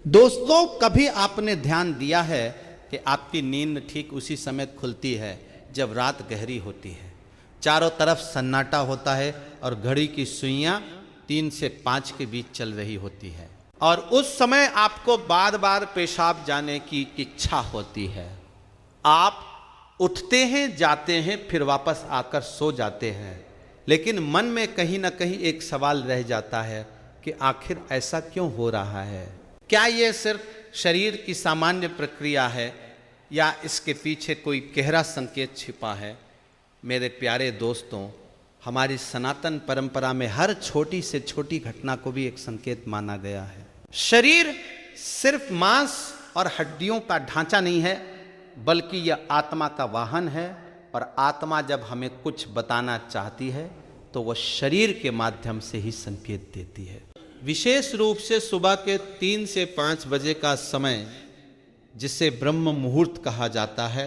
दोस्तों, कभी आपने ध्यान दिया है कि आपकी नींद ठीक उसी समय खुलती है जब रात गहरी होती है, चारों तरफ सन्नाटा होता है और घड़ी की सुइयां 3 से 5 के बीच चल रही होती है और उस समय आपको बार बार पेशाब जाने की इच्छा होती है। आप उठते हैं, जाते हैं, फिर वापस आकर सो जाते हैं, लेकिन मन में कहीं ना कहीं एक सवाल रह जाता है कि आखिर ऐसा क्यों हो रहा है। क्या ये सिर्फ शरीर की सामान्य प्रक्रिया है या इसके पीछे कोई गहरा संकेत छिपा है। मेरे प्यारे दोस्तों, हमारी सनातन परंपरा में हर छोटी से छोटी घटना को भी एक संकेत माना गया है। शरीर सिर्फ मांस और हड्डियों का ढांचा नहीं है, बल्कि यह आत्मा का वाहन है और आत्मा जब हमें कुछ बताना चाहती है तो वह शरीर के माध्यम से ही संकेत देती है। विशेष रूप से सुबह के 3 से 5 बजे का समय, जिसे ब्रह्म मुहूर्त कहा जाता है,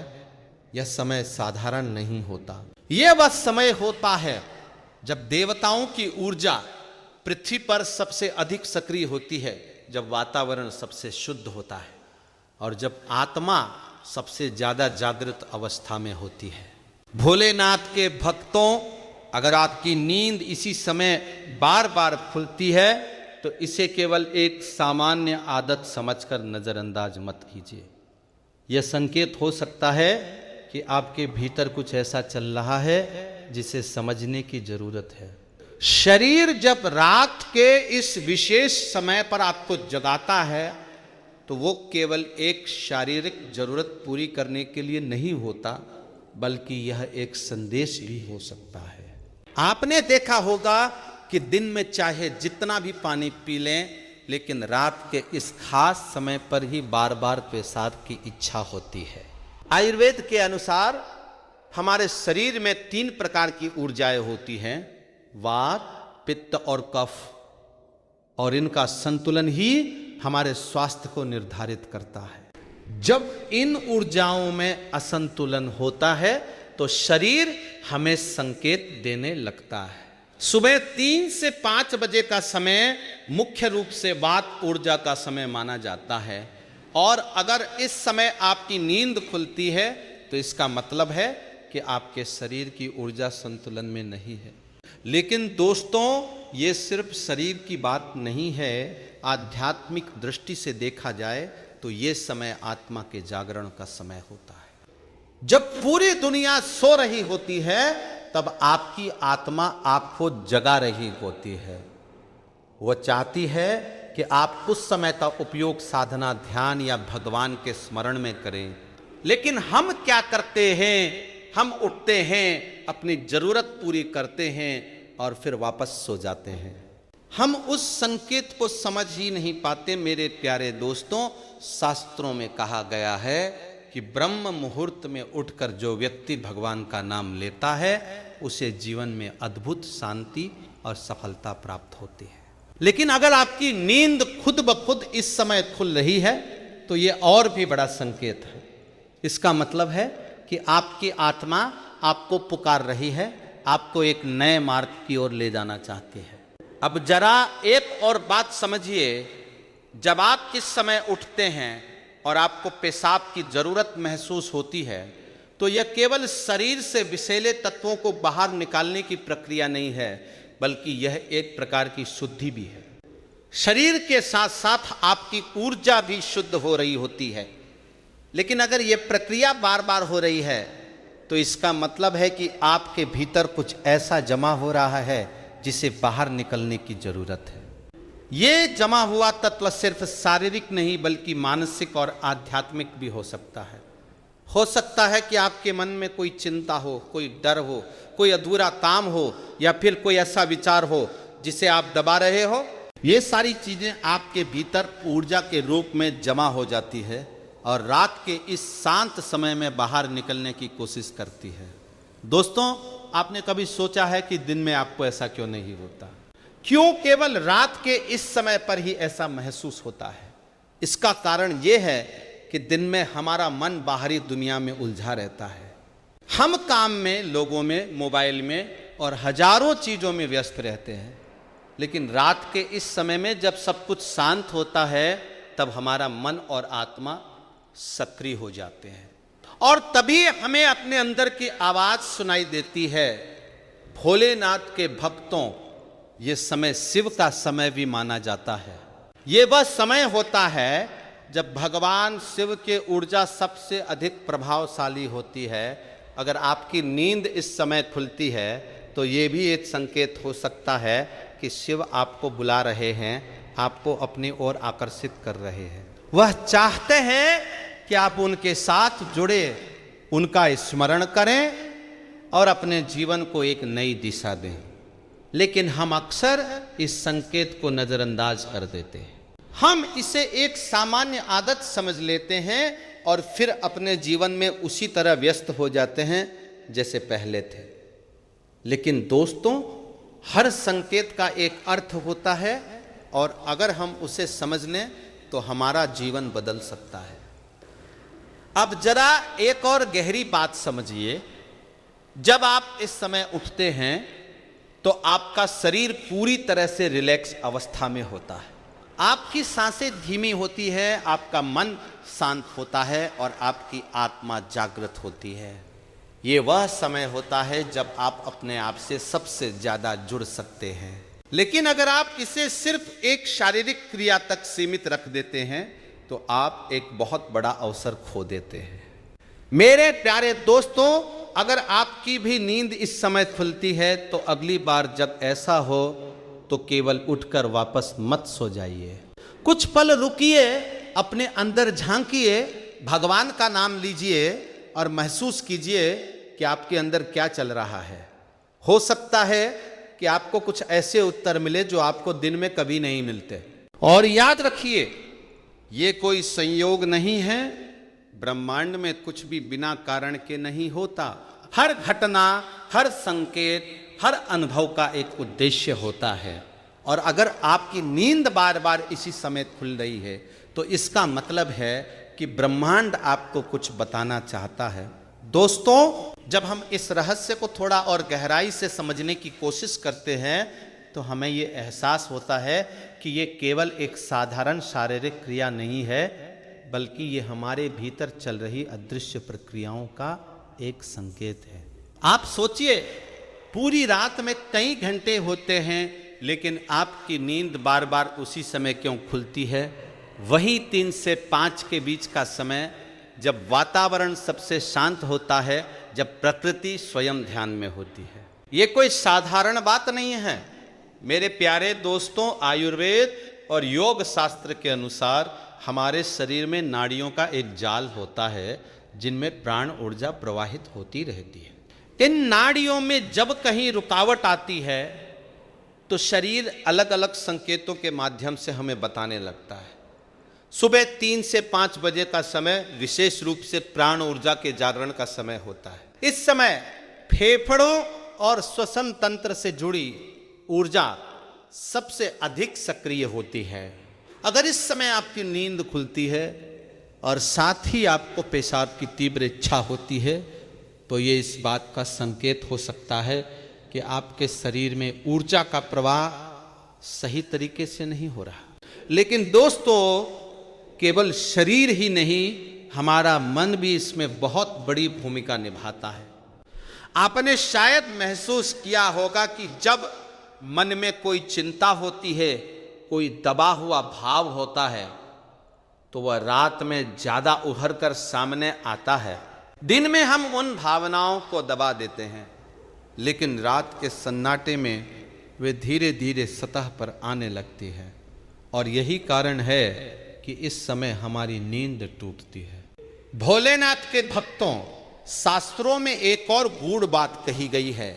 यह समय साधारण नहीं होता। यह वह समय होता है जब देवताओं की ऊर्जा पृथ्वी पर सबसे अधिक सक्रिय होती है, जब वातावरण सबसे शुद्ध होता है और जब आत्मा सबसे ज्यादा जागृत अवस्था में होती है। भोलेनाथ के भक्तों, अगर आपकी नींद इसी समय बार बार खुलती है तो इसे केवल एक सामान्य आदत समझकर नजरअंदाज मत कीजिए। यह संकेत हो सकता है कि आपके भीतर कुछ ऐसा चल रहा है जिसे समझने की जरूरत है। शरीर जब रात के इस विशेष समय पर आपको जगाता है तो वो केवल एक शारीरिक जरूरत पूरी करने के लिए नहीं होता, बल्कि यह एक संदेश भी हो सकता है। आपने देखा होगा कि दिन में चाहे जितना भी पानी पी लें, लेकिन रात के इस खास समय पर ही बार बार पेशाब की इच्छा होती है। आयुर्वेद के अनुसार हमारे शरीर में 3 प्रकार की ऊर्जाएं होती हैं, वात, पित्त और कफ, और इनका संतुलन ही हमारे स्वास्थ्य को निर्धारित करता है। जब इन ऊर्जाओं में असंतुलन होता है तो शरीर हमें संकेत देने लगता है। सुबह 3 से 5 बजे का समय मुख्य रूप से वात ऊर्जा का समय माना जाता है और अगर इस समय आपकी नींद खुलती है तो इसका मतलब है कि आपके शरीर की ऊर्जा संतुलन में नहीं है। लेकिन दोस्तों, ये सिर्फ शरीर की बात नहीं है। आध्यात्मिक दृष्टि से देखा जाए तो ये समय आत्मा के जागरण का समय होता है। जब पूरी दुनिया सो रही होती है तब आपकी आत्मा आपको जगा रही होती है। वह चाहती है कि आप कुछ समय का उपयोग साधना, ध्यान या भगवान के स्मरण में करें। लेकिन हम क्या करते हैं? हम उठते हैं, अपनी जरूरत पूरी करते हैं और फिर वापस सो जाते हैं। हम उस संकेत को समझ ही नहीं पाते। मेरे प्यारे दोस्तों, शास्त्रों में कहा गया है कि ब्रह्म मुहूर्त में उठकर जो व्यक्ति भगवान का नाम लेता है उसे जीवन में अद्भुत शांति और सफलता प्राप्त होती है। लेकिन अगर आपकी नींद खुद ब खुद इस समय खुल रही है तो ये और भी बड़ा संकेत है। इसका मतलब है कि आपकी आत्मा आपको पुकार रही है, आपको एक नए मार्ग की ओर ले जाना चाहती है। अब जरा एक और बात समझिए, जब आप किस समय उठते हैं और आपको पेशाब की जरूरत महसूस होती है तो यह केवल शरीर से विषैले तत्वों को बाहर निकालने की प्रक्रिया नहीं है, बल्कि यह एक प्रकार की शुद्धि भी है। शरीर के साथ साथ आपकी ऊर्जा भी शुद्ध हो रही होती है। लेकिन अगर यह प्रक्रिया बार बार हो रही है तो इसका मतलब है कि आपके भीतर कुछ ऐसा जमा हो रहा है जिसे बाहर निकलने की जरूरत है। ये जमा हुआ तत्व सिर्फ शारीरिक नहीं बल्कि मानसिक और आध्यात्मिक भी हो सकता है। हो सकता है कि आपके मन में कोई चिंता हो, कोई डर हो, कोई अधूरा काम हो या फिर कोई ऐसा विचार हो जिसे आप दबा रहे हो। ये सारी चीजें आपके भीतर ऊर्जा के रूप में जमा हो जाती है और रात के इस शांत समय में बाहर निकलने की कोशिश करती है। दोस्तों, आपने कभी सोचा है कि दिन में आपको ऐसा क्यों नहीं होता? क्यों केवल रात के इस समय पर ही ऐसा महसूस होता है? इसका कारण यह है कि दिन में हमारा मन बाहरी दुनिया में उलझा रहता है। हम काम में, लोगों में, मोबाइल में और हजारों चीजों में व्यस्त रहते हैं। लेकिन रात के इस समय में जब सब कुछ शांत होता है तब हमारा मन और आत्मा सक्रिय हो जाते हैं और तभी हमें अपने अंदर की आवाज सुनाई देती है। भोलेनाथ के भक्तों, ये समय शिव का समय भी माना जाता है। ये वह समय होता है जब भगवान शिव की ऊर्जा सबसे अधिक प्रभावशाली होती है। अगर आपकी नींद इस समय खुलती है तो ये भी एक संकेत हो सकता है कि शिव आपको बुला रहे हैं, आपको अपनी ओर आकर्षित कर रहे हैं। वह चाहते हैं कि आप उनके साथ जुड़े, उनका स्मरण करें और अपने जीवन को एक नई दिशा दें। लेकिन हम अक्सर इस संकेत को नजरअंदाज कर देते हैं। हम इसे एक सामान्य आदत समझ लेते हैं और फिर अपने जीवन में उसी तरह व्यस्त हो जाते हैं जैसे पहले थे। लेकिन दोस्तों, हर संकेत का एक अर्थ होता है और अगर हम उसे समझ लें तो हमारा जीवन बदल सकता है। अब जरा एक और गहरी बात समझिए। जब आप इस समय उठते हैं तो आपका शरीर पूरी तरह से रिलैक्स अवस्था में होता है, आपकी सांसें धीमी होती है, आपका मन शांत होता है और आपकी आत्मा जागृत होती है। ये वह समय होता है जब आप अपने आप से सबसे ज्यादा जुड़ सकते हैं। लेकिन अगर आप इसे सिर्फ एक शारीरिक क्रिया तक सीमित रख देते हैं तो आप एक बहुत बड़ा अवसर खो देते हैं। मेरे प्यारे दोस्तों, अगर आपकी भी नींद इस समय खुलती है तो अगली बार जब ऐसा हो तो केवल उठकर वापस मत सो जाइए। कुछ पल रुकिए, अपने अंदर झांकिए, भगवान का नाम लीजिए और महसूस कीजिए कि आपके अंदर क्या चल रहा है। हो सकता है कि आपको कुछ ऐसे उत्तर मिले जो आपको दिन में कभी नहीं मिलते। और याद रखिए, ये कोई संयोग नहीं है। ब्रह्मांड में कुछ भी बिना कारण के नहीं होता। हर घटना, हर संकेत, हर अनुभव का एक उद्देश्य होता है। और अगर आपकी नींद बार बार इसी समय खुल रही है तो इसका मतलब है कि ब्रह्मांड आपको कुछ बताना चाहता है। दोस्तों, जब हम इस रहस्य को थोड़ा और गहराई से समझने की कोशिश करते हैं तो हमें ये एहसास होता है कि ये केवल एक साधारण शारीरिक क्रिया नहीं है, बल्कि ये हमारे भीतर चल रही अदृश्य प्रक्रियाओं का एक संकेत है। आप सोचिए, पूरी रात में कई घंटे होते हैं लेकिन आपकी नींद बार बार उसी समय क्यों खुलती है? वही 3 से 5 के बीच का समय, जब वातावरण सबसे शांत होता है, जब प्रकृति स्वयं ध्यान में होती है। ये कोई साधारण बात नहीं है। मेरे प्यारे दोस्तों, आयुर्वेद और योग शास्त्र के अनुसार हमारे शरीर में नाड़ियों का एक जाल होता है जिनमें प्राण ऊर्जा प्रवाहित होती रहती है। इन नाड़ियों में जब कहीं रुकावट आती है तो शरीर अलग अलग संकेतों के माध्यम से हमें बताने लगता है। सुबह 3 से 5 बजे का समय विशेष रूप से प्राण ऊर्जा के जागरण का समय होता है। इस समय फेफड़ों और श्वसन तंत्र से जुड़ी ऊर्जा सबसे अधिक सक्रिय होती है। अगर इस समय आपकी नींद खुलती है और साथ ही आपको पेशाब की तीव्र इच्छा होती है तो ये इस बात का संकेत हो सकता है कि आपके शरीर में ऊर्जा का प्रवाह सही तरीके से नहीं हो रहा। लेकिन दोस्तों, केवल शरीर ही नहीं, हमारा मन भी इसमें बहुत बड़ी भूमिका निभाता है। आपने शायद महसूस किया होगा कि जब मन में कोई चिंता होती है, कोई दबा हुआ भाव होता है, तो वह रात में ज्यादा उभर कर सामने आता है। दिन में हम उन भावनाओं को दबा देते हैं, लेकिन रात के सन्नाटे में वे धीरे धीरे सतह पर आने लगती है। और यही कारण है कि इस समय हमारी नींद टूटती है। भोलेनाथ के भक्तों, शास्त्रों में एक और गूढ़ बात कही गई है।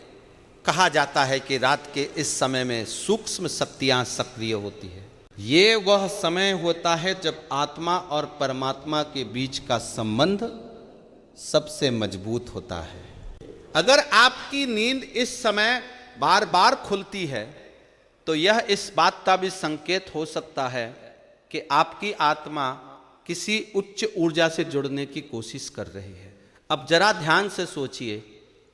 कहा जाता है कि रात के इस समय में सूक्ष्म शक्तियां सक्रिय होती है। ये वह समय होता है जब आत्मा और परमात्मा के बीच का संबंध सबसे मजबूत होता है। अगर आपकी नींद इस समय बार बार खुलती है तो यह इस बात का भी संकेत हो सकता है कि आपकी आत्मा किसी उच्च ऊर्जा से जुड़ने की कोशिश कर रही है। अब जरा ध्यान से सोचिए,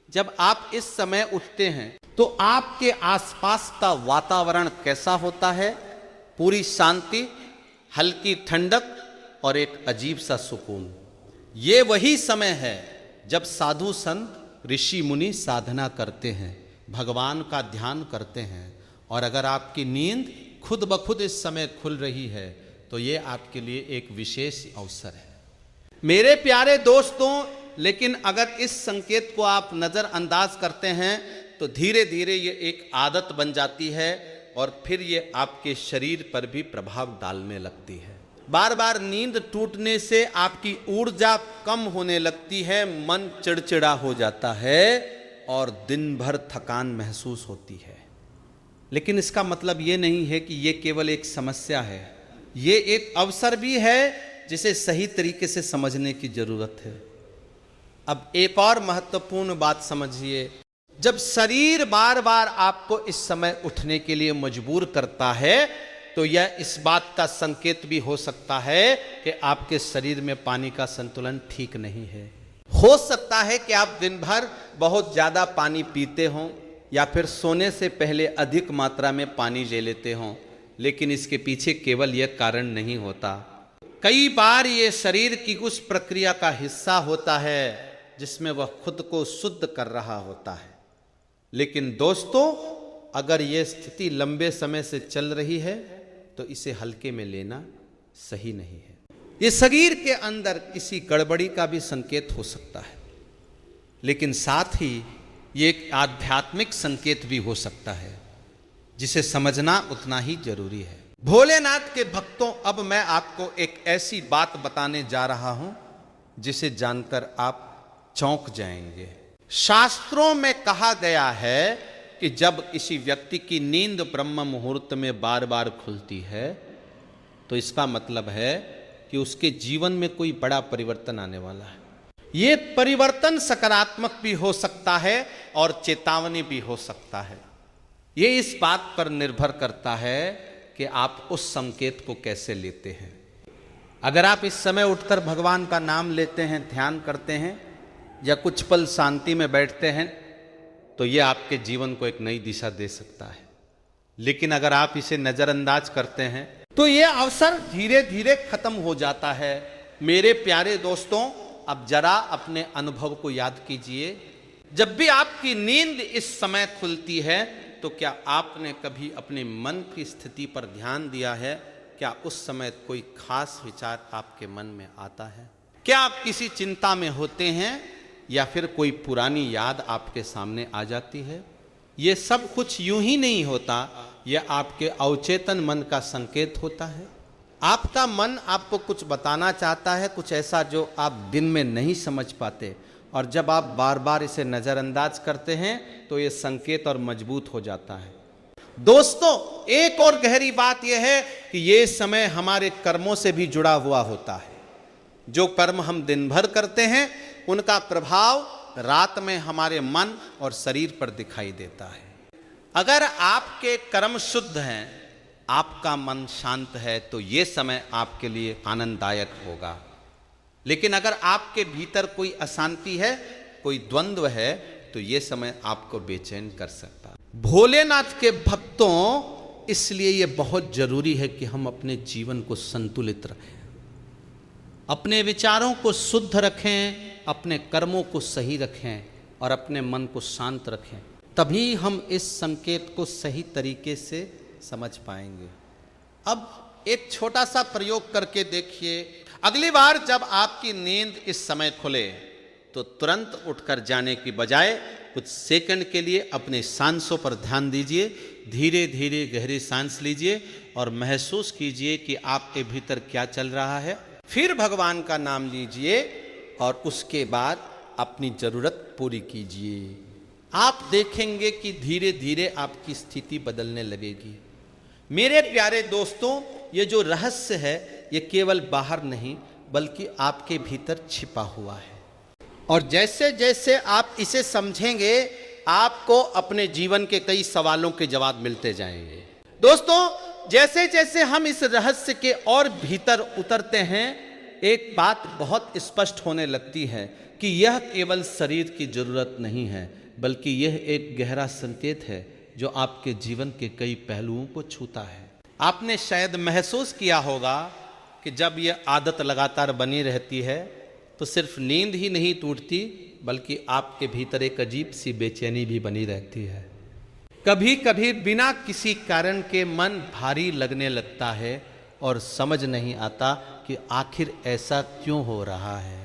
जब आप इस समय उठते हैं तो आपके आसपास का वातावरण कैसा होता है? पूरी शांति, हल्की ठंडक और एक अजीब सा सुकून। ये वही समय है जब साधु संत ऋषि मुनि साधना करते हैं, भगवान का ध्यान करते हैं। और अगर आपकी नींद खुद ब खुद इस समय खुल रही है तो ये आपके लिए एक विशेष अवसर है। मेरे प्यारे दोस्तों, लेकिन अगर इस संकेत को आप नज़रअंदाज करते हैं तो धीरे धीरे ये एक आदत बन जाती है और फिर ये आपके शरीर पर भी प्रभाव डालने लगती है। बार बार नींद टूटने से आपकी ऊर्जा कम होने लगती है, मन चिड़चिड़ा हो जाता है और दिन भर थकान महसूस होती है। लेकिन इसका मतलब ये नहीं है कि ये केवल एक समस्या है, ये एक अवसर भी है जिसे सही तरीके से समझने की जरूरत है। अब एक और महत्वपूर्ण बात समझिए, जब शरीर बार बार आपको इस समय उठने के लिए मजबूर करता है तो यह इस बात का संकेत भी हो सकता है कि आपके शरीर में पानी का संतुलन ठीक नहीं है। हो सकता है कि आप दिन भर बहुत ज़्यादा पानी पीते हों या फिर सोने से पहले अधिक मात्रा में पानी ले लेते हों, लेकिन इसके पीछे केवल यह कारण नहीं होता। कई बार ये शरीर की उस प्रक्रिया का हिस्सा होता है जिसमें वह खुद को शुद्ध कर रहा होता है। लेकिन दोस्तों, अगर ये स्थिति लंबे समय से चल रही है तो इसे हल्के में लेना सही नहीं है। ये शरीर के अंदर किसी गड़बड़ी का भी संकेत हो सकता है, लेकिन साथ ही ये एक आध्यात्मिक संकेत भी हो सकता है जिसे समझना उतना ही जरूरी है। भोलेनाथ के भक्तों, अब मैं आपको एक ऐसी बात बताने जा रहा हूं जिसे जानकर आप चौंक जाएंगे। शास्त्रों में कहा गया है कि जब किसी व्यक्ति की नींद ब्रह्म मुहूर्त में बार बार खुलती है तो इसका मतलब है कि उसके जीवन में कोई बड़ा परिवर्तन आने वाला है। ये परिवर्तन सकारात्मक भी हो सकता है और चेतावनी भी हो सकता है। ये इस बात पर निर्भर करता है कि आप उस संकेत को कैसे लेते हैं। अगर आप इस समय उठकर भगवान का नाम लेते हैं, ध्यान करते हैं या कुछ पल शांति में बैठते हैं तो ये आपके जीवन को एक नई दिशा दे सकता है। लेकिन अगर आप इसे नज़रअंदाज करते हैं तो ये अवसर धीरे धीरे खत्म हो जाता है। मेरे प्यारे दोस्तों, अब जरा अपने अनुभव को याद कीजिए। जब भी आपकी नींद इस समय खुलती है तो क्या आपने कभी अपने मन की स्थिति पर ध्यान दिया है? क्या उस समय कोई खास विचार आपके मन में आता है? क्या आप किसी चिंता में होते हैं या फिर कोई पुरानी याद आपके सामने आ जाती है? ये सब कुछ यूं ही नहीं होता, यह आपके अवचेतन मन का संकेत होता है। आपका मन आपको कुछ बताना चाहता है, कुछ ऐसा जो आप दिन में नहीं समझ पाते, और जब आप बार बार इसे नज़रअंदाज करते हैं तो ये संकेत और मजबूत हो जाता है। दोस्तों, एक और गहरी बात यह है कि ये समय हमारे कर्मों से भी जुड़ा हुआ होता है। जो कर्म हम दिन भर करते हैं उनका प्रभाव रात में हमारे मन और शरीर पर दिखाई देता है। अगर आपके कर्म शुद्ध हैं, आपका मन शांत है, तो ये समय आपके लिए आनंददायक होगा। लेकिन अगर आपके भीतर कोई अशांति है, कोई द्वंद्व है, तो ये समय आपको बेचैन कर सकता है। भोलेनाथ के भक्तों, इसलिए ये बहुत जरूरी है कि हम अपने जीवन को संतुलित रखें, अपने विचारों को शुद्ध रखें, अपने कर्मों को सही रखें और अपने मन को शांत रखें। तभी हम इस संकेत को सही तरीके से समझ पाएंगे। अब एक छोटा सा प्रयोग करके देखिए। अगली बार जब आपकी नींद इस समय खुले तो तुरंत उठकर जाने की बजाय कुछ सेकंड के लिए अपने सांसों पर ध्यान दीजिए। धीरे धीरे गहरी सांस लीजिए और महसूस कीजिए कि आपके भीतर क्या चल रहा है। फिर भगवान का नाम लीजिए और उसके बाद अपनी जरूरत पूरी कीजिए। आप देखेंगे कि धीरे धीरे आपकी स्थिति बदलने लगेगी। मेरे प्यारे दोस्तों, ये जो रहस्य है ये केवल बाहर नहीं बल्कि आपके भीतर छिपा हुआ है, और जैसे जैसे आप इसे समझेंगे आपको अपने जीवन के कई सवालों के जवाब मिलते जाएंगे। दोस्तों, जैसे जैसे हम इस रहस्य के और भीतर उतरते हैं, एक बात बहुत स्पष्ट होने लगती है कि यह केवल शरीर की जरूरत नहीं है, बल्कि यह एक गहरा संकेत है जो आपके जीवन के कई पहलुओं को छूता है। आपने शायद महसूस किया होगा कि जब यह आदत लगातार बनी रहती है तो सिर्फ नींद ही नहीं टूटती, बल्कि आपके भीतर एक अजीब सी बेचैनी भी बनी रहती है। कभी कभी बिना किसी कारण के मन भारी लगने लगता है और समझ नहीं आता कि आखिर ऐसा क्यों हो रहा है।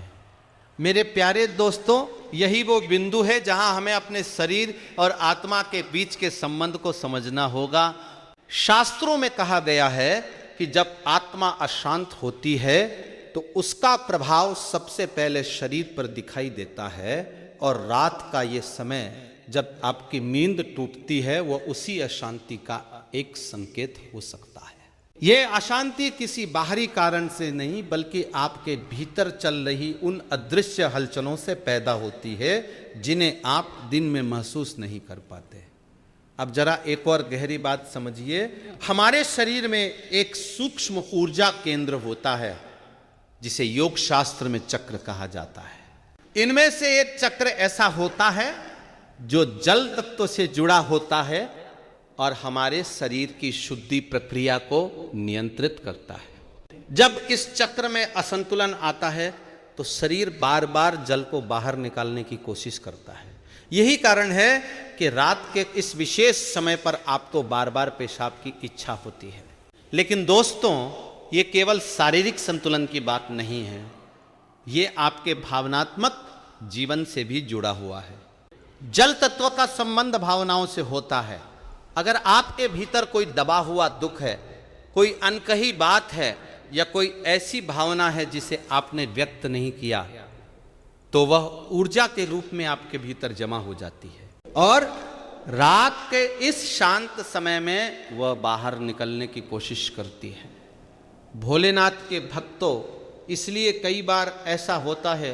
मेरे प्यारे दोस्तों, यही वो बिंदु है जहां हमें अपने शरीर और आत्मा के बीच के संबंध को समझना होगा। शास्त्रों में कहा गया है कि जब आत्मा अशांत होती है तो उसका प्रभाव सबसे पहले शरीर पर दिखाई देता है, और रात का ये समय जब आपकी नींद टूटती है वो उसी अशांति का एक संकेत हो सकता है। ये अशांति किसी बाहरी कारण से नहीं, बल्कि आपके भीतर चल रही उन अदृश्य हलचलों से पैदा होती है जिन्हें आप दिन में महसूस नहीं कर पाते। अब जरा एक और गहरी बात समझिए। हमारे शरीर में एक सूक्ष्म ऊर्जा केंद्र होता है जिसे योग शास्त्र में चक्र कहा जाता है। इनमें से एक चक्र ऐसा होता है जो जल तत्व से जुड़ा होता है और हमारे शरीर की शुद्धि प्रक्रिया को नियंत्रित करता है। जब इस चक्र में असंतुलन आता है तो शरीर बार बार जल को बाहर निकालने की कोशिश करता है। यही कारण है कि रात के इस विशेष समय पर आपको बार बार पेशाब की इच्छा होती है। लेकिन दोस्तों, ये केवल शारीरिक संतुलन की बात नहीं है, ये आपके भावनात्मक जीवन से भी जुड़ा हुआ है। जल तत्व का संबंध भावनाओं से होता है। अगर आपके भीतर कोई दबा हुआ दुख है, कोई अनकही बात है, या कोई ऐसी भावना है जिसे आपने व्यक्त नहीं किया, तो वह ऊर्जा के रूप में आपके भीतर जमा हो जाती है और रात के इस शांत समय में वह बाहर निकलने की कोशिश करती है। भोलेनाथ के भक्तों, इसलिए कई बार ऐसा होता है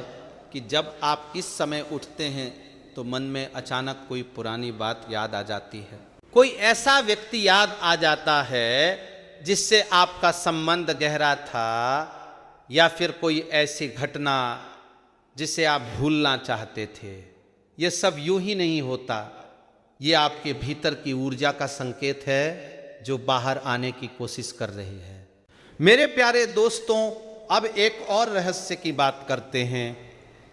कि जब आप इस समय उठते हैं तो मन में अचानक कोई पुरानी बात याद आ जाती है, कोई ऐसा व्यक्ति याद आ जाता है जिससे आपका संबंध गहरा था, या फिर कोई ऐसी घटना जिसे आप भूलना चाहते थे। यह सब यूं ही नहीं होता, ये आपके भीतर की ऊर्जा का संकेत है जो बाहर आने की कोशिश कर रही है। मेरे प्यारे दोस्तों, अब एक और रहस्य की बात करते हैं।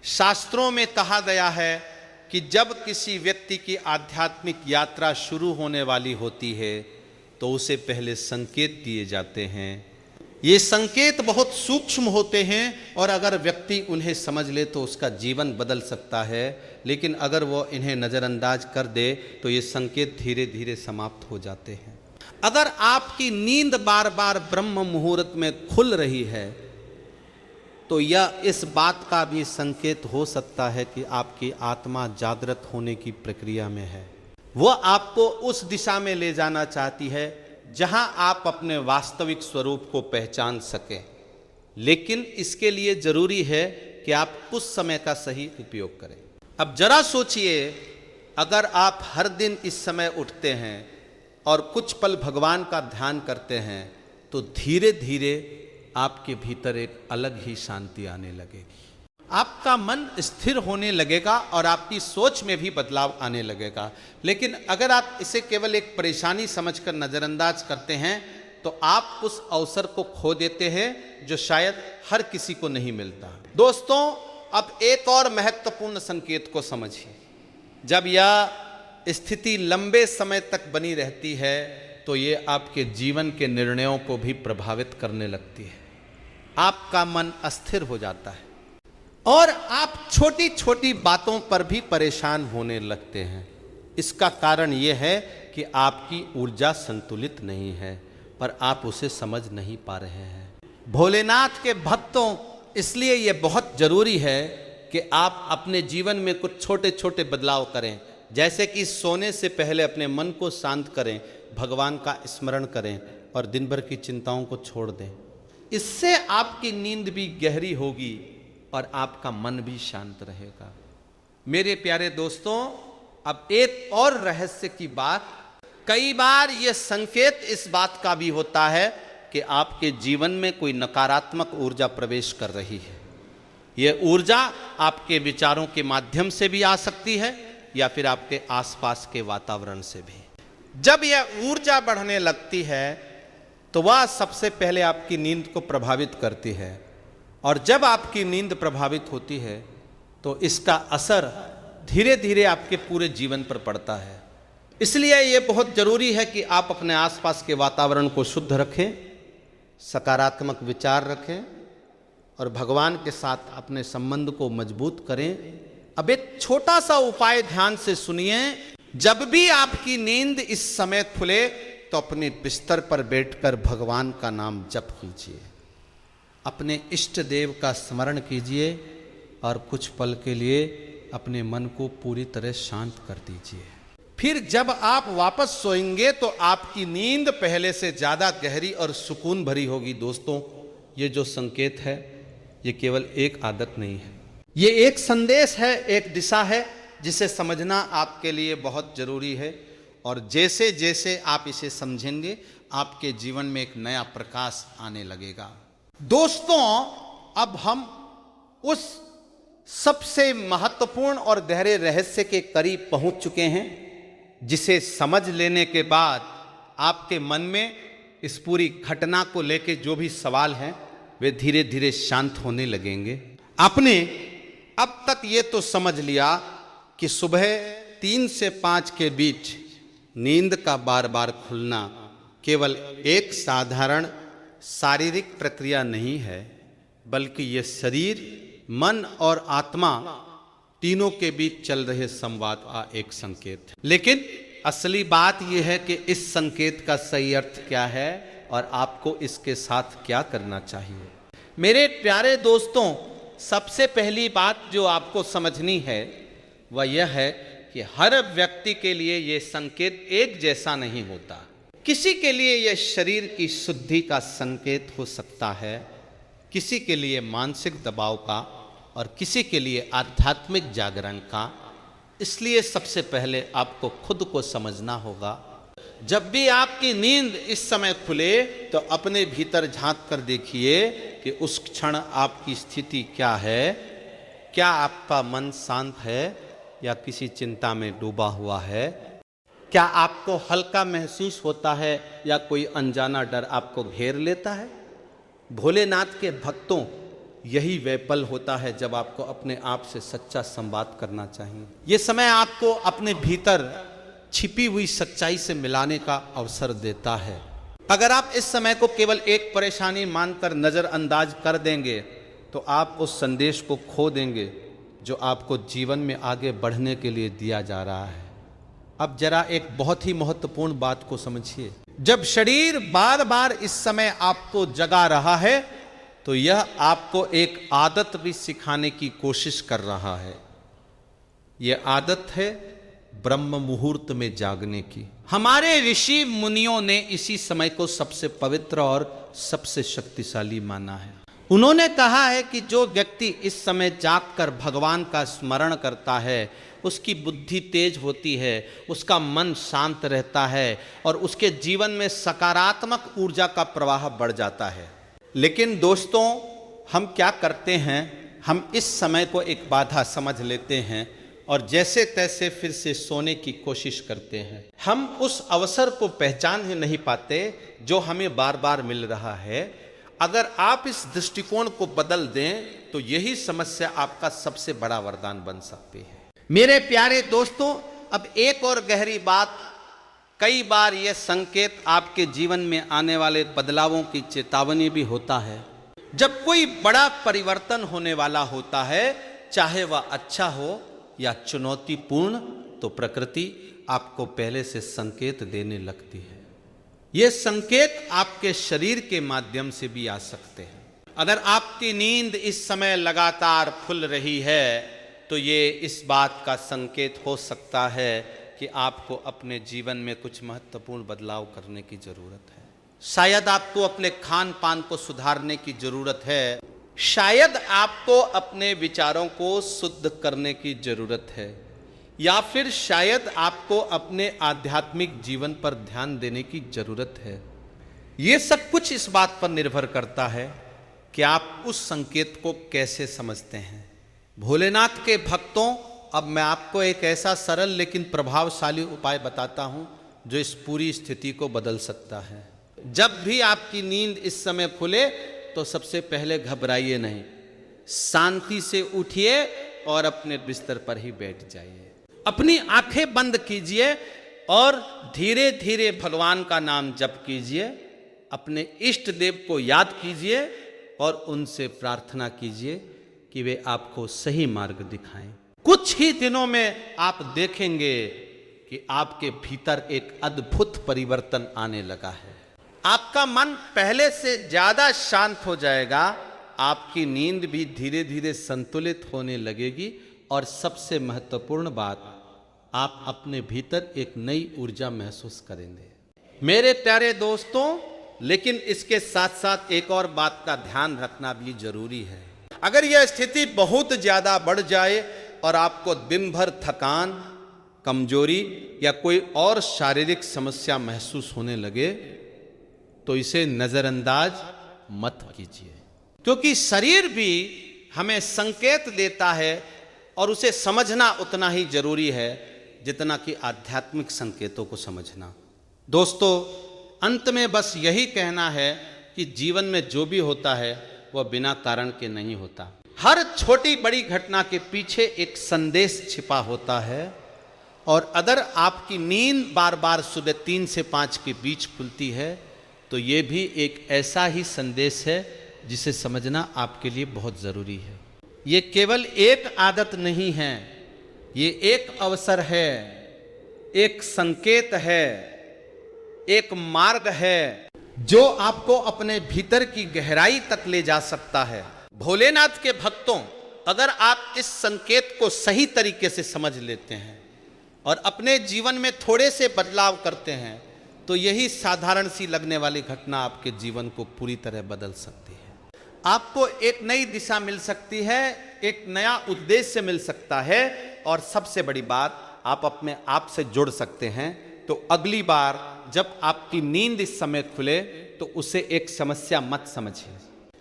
शास्त्रों में कहा गया है कि जब किसी व्यक्ति की आध्यात्मिक यात्रा शुरू होने वाली होती है तो उसे पहले संकेत दिए जाते हैं। ये संकेत बहुत सूक्ष्म होते हैं और अगर व्यक्ति उन्हें समझ ले तो उसका जीवन बदल सकता है, लेकिन अगर वो इन्हें नज़रअंदाज कर दे तो ये संकेत धीरे धीरे समाप्त हो जाते हैं। अगर आपकी नींद बार बार ब्रह्म मुहूर्त में खुल रही है तो यह इस बात का भी संकेत हो सकता है कि आपकी आत्मा जागृत होने की प्रक्रिया में है। वो आपको उस दिशा में ले जाना चाहती है जहां आप अपने वास्तविक स्वरूप को पहचान सकें, लेकिन इसके लिए जरूरी है कि आप कुछ समय का सही उपयोग करें। अब जरा सोचिए, अगर आप हर दिन इस समय उठते हैं और कुछ पल भगवान का ध्यान करते हैं तो धीरे धीरे आपके भीतर एक अलग ही शांति आने लगेगी। आपका मन स्थिर होने लगेगा और आपकी सोच में भी बदलाव आने लगेगा। लेकिन अगर आप इसे केवल एक परेशानी समझकर नज़रअंदाज करते हैं तो आप उस अवसर को खो देते हैं जो शायद हर किसी को नहीं मिलता। दोस्तों, अब एक और महत्वपूर्ण संकेत को समझिए। जब यह स्थिति लंबे समय तक बनी रहती है तो ये आपके जीवन के निर्णयों को भी प्रभावित करने लगती है। आपका मन अस्थिर हो जाता है और आप छोटी छोटी बातों पर भी परेशान होने लगते हैं। इसका कारण यह है कि आपकी ऊर्जा संतुलित नहीं है, पर आप उसे समझ नहीं पा रहे हैं। भोलेनाथ के भक्तों, इसलिए यह बहुत जरूरी है कि आप अपने जीवन में कुछ छोटे छोटे बदलाव करें, जैसे कि सोने से पहले अपने मन को शांत करें, भगवान का स्मरण करें और दिन भर की चिंताओं को छोड़ दें। इससे आपकी नींद भी गहरी होगी और आपका मन भी शांत रहेगा। मेरे प्यारे दोस्तों, अब एक और रहस्य की बात, कई बार यह संकेत इस बात का भी होता है कि आपके जीवन में कोई नकारात्मक ऊर्जा प्रवेश कर रही है। यह ऊर्जा आपके विचारों के माध्यम से भी आ सकती है या फिर आपके आसपास के वातावरण से भी। जब यह ऊर्जा बढ़ने लगती है तो वह सबसे पहले आपकी नींद को प्रभावित करती है। और जब आपकी नींद प्रभावित होती है तो इसका असर धीरे धीरे आपके पूरे जीवन पर पड़ता है। इसलिए ये बहुत जरूरी है कि आप अपने आसपास के वातावरण को शुद्ध रखें, सकारात्मक विचार रखें और भगवान के साथ अपने संबंध को मजबूत करें। अब एक छोटा सा उपाय ध्यान से सुनिए। जब भी आपकी नींद इस समय खुले तो अपने बिस्तर पर बैठकर भगवान का नाम जप कीजिए, अपने इष्ट देव का स्मरण कीजिए और कुछ पल के लिए अपने मन को पूरी तरह शांत कर दीजिए। फिर जब आप वापस सोएंगे तो आपकी नींद पहले से ज़्यादा गहरी और सुकून भरी होगी। दोस्तों, ये जो संकेत है ये केवल एक आदत नहीं है, ये एक संदेश है, एक दिशा है जिसे समझना आपके लिए बहुत जरूरी है। और जैसे जैसे आप इसे समझेंगे आपके जीवन में एक नया प्रकाश आने लगेगा। दोस्तों, अब हम उस सबसे महत्वपूर्ण और गहरे रहस्य के करीब पहुंच चुके हैं जिसे समझ लेने के बाद आपके मन में इस पूरी घटना को लेके जो भी सवाल हैं वे धीरे धीरे शांत होने लगेंगे। आपने अब तक ये तो समझ लिया कि सुबह 3 से 5 के बीच नींद का बार बार खुलना केवल एक साधारण शारीरिक प्रक्रिया नहीं है, बल्कि ये शरीर, मन और आत्मा तीनों के बीच चल रहे संवाद का एक संकेत है। लेकिन असली बात यह है कि इस संकेत का सही अर्थ क्या है और आपको इसके साथ क्या करना चाहिए। मेरे प्यारे दोस्तों, सबसे पहली बात जो आपको समझनी है वह यह है कि हर व्यक्ति के लिए यह संकेत एक जैसा नहीं होता। किसी के लिए यह शरीर की शुद्धि का संकेत हो सकता है, किसी के लिए मानसिक दबाव का और किसी के लिए आध्यात्मिक जागरण का। इसलिए सबसे पहले आपको खुद को समझना होगा। जब भी आपकी नींद इस समय खुले तो अपने भीतर झांक कर देखिए कि उस क्षण आपकी स्थिति क्या है। क्या आपका मन शांत है या किसी चिंता में डूबा हुआ है? क्या आपको हल्का महसूस होता है या कोई अनजाना डर आपको घेर लेता है? भोलेनाथ के भक्तों, यही वह पल होता है जब आपको अपने आप से सच्चा संवाद करना चाहिए। ये समय आपको अपने भीतर छिपी हुई सच्चाई से मिलाने का अवसर देता है। अगर आप इस समय को केवल एक परेशानी मानकर नज़रअंदाज कर देंगे तो आप उस संदेश को खो देंगे जो आपको जीवन में आगे बढ़ने के लिए दिया जा रहा है। अब जरा एक बहुत ही महत्वपूर्ण बात को समझिए। जब शरीर बार बार इस समय आपको जगा रहा है तो यह आपको एक आदत भी सिखाने की कोशिश कर रहा है। यह आदत है ब्रह्म मुहूर्त में जागने की। हमारे ऋषि मुनियों ने इसी समय को सबसे पवित्र और सबसे शक्तिशाली माना है। उन्होंने कहा है कि जो व्यक्ति इस समय जागकर भगवान का स्मरण करता है उसकी बुद्धि तेज होती है, उसका मन शांत रहता है और उसके जीवन में सकारात्मक ऊर्जा का प्रवाह बढ़ जाता है। लेकिन दोस्तों, हम क्या करते हैं, हम इस समय को एक बाधा समझ लेते हैं और जैसे तैसे फिर से सोने की कोशिश करते हैं। हम उस अवसर को पहचान ही नहीं पाते जो हमें बार बार मिल रहा है। अगर आप इस दृष्टिकोण को बदल दें तो यही समस्या आपका सबसे बड़ा वरदान बन सकती है। मेरे प्यारे दोस्तों, अब एक और गहरी बात, कई बार यह संकेत आपके जीवन में आने वाले बदलावों की चेतावनी भी होता है। जब कोई बड़ा परिवर्तन होने वाला होता है, चाहे वह अच्छा हो या चुनौतीपूर्ण, तो प्रकृति आपको पहले से संकेत देने लगती है। ये संकेत आपके शरीर के माध्यम से भी आ सकते हैं। अगर आपकी नींद इस समय लगातार खुल रही है तो ये इस बात का संकेत हो सकता है कि आपको अपने जीवन में कुछ महत्वपूर्ण बदलाव करने की जरूरत है। शायद आपको अपने खान पान को सुधारने की जरूरत है, शायद आपको अपने विचारों को शुद्ध करने की जरूरत है, या फिर शायद आपको अपने आध्यात्मिक जीवन पर ध्यान देने की जरूरत है। ये सब कुछ इस बात पर निर्भर करता है कि आप उस संकेत को कैसे समझते हैं। भोलेनाथ के भक्तों, अब मैं आपको एक ऐसा सरल लेकिन प्रभावशाली उपाय बताता हूं जो इस पूरी स्थिति को बदल सकता है। जब भी आपकी नींद इस समय खुले तो सबसे पहले घबराइए नहीं, शांति से उठिए और अपने बिस्तर पर ही बैठ जाइए। अपनी आंखें बंद कीजिए और धीरे धीरे भगवान का नाम जप कीजिए, अपने इष्ट देव को याद कीजिए और उनसे प्रार्थना कीजिए कि वे आपको सही मार्ग दिखाएं। कुछ ही दिनों में आप देखेंगे कि आपके भीतर एक अद्भुत परिवर्तन आने लगा है। आपका मन पहले से ज्यादा शांत हो जाएगा, आपकी नींद भी धीरे धीरे संतुलित होने लगेगी और सबसे महत्वपूर्ण बात, आप अपने भीतर एक नई ऊर्जा महसूस करेंगे। मेरे प्यारे दोस्तों, लेकिन इसके साथ साथ एक और बात का ध्यान रखना भी जरूरी है। अगर यह स्थिति बहुत ज्यादा बढ़ जाए और आपको दिन भर थकान, कमजोरी या कोई और शारीरिक समस्या महसूस होने लगे तो इसे नजरअंदाज मत कीजिए, क्योंकि शरीर भी हमें संकेत देता है और उसे समझना उतना ही जरूरी है जितना कि आध्यात्मिक संकेतों को समझना। दोस्तों, अंत में बस यही कहना है कि जीवन में जो भी होता है वह बिना कारण के नहीं होता। हर छोटी बड़ी घटना के पीछे एक संदेश छिपा होता है और अगर आपकी नींद बार बार सुबह 3 से 5 के बीच खुलती है तो ये भी एक ऐसा ही संदेश है जिसे समझना आपके लिए बहुत ज़रूरी है। ये केवल एक आदत नहीं है, ये एक अवसर है, एक संकेत है, एक मार्ग है जो आपको अपने भीतर की गहराई तक ले जा सकता है। भोलेनाथ के भक्तों, अगर आप इस संकेत को सही तरीके से समझ लेते हैं और अपने जीवन में थोड़े से बदलाव करते हैं तो यही साधारण सी लगने वाली घटना आपके जीवन को पूरी तरह बदल सकती है। आपको एक नई दिशा मिल सकती है, एक नया उद्देश्य मिल सकता है और सबसे बड़ी बात, आप अपने आप से जुड़ सकते हैं। तो अगली बार जब आपकी नींद इस समय खुले तो उसे एक समस्या मत समझिए,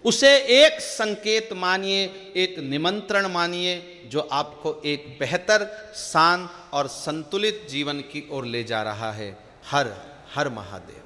उसे एक संकेत मानिए, एक निमंत्रण मानिए जो आपको एक बेहतर, शांत और संतुलित जीवन की ओर ले जा रहा है। हर हर महादेव।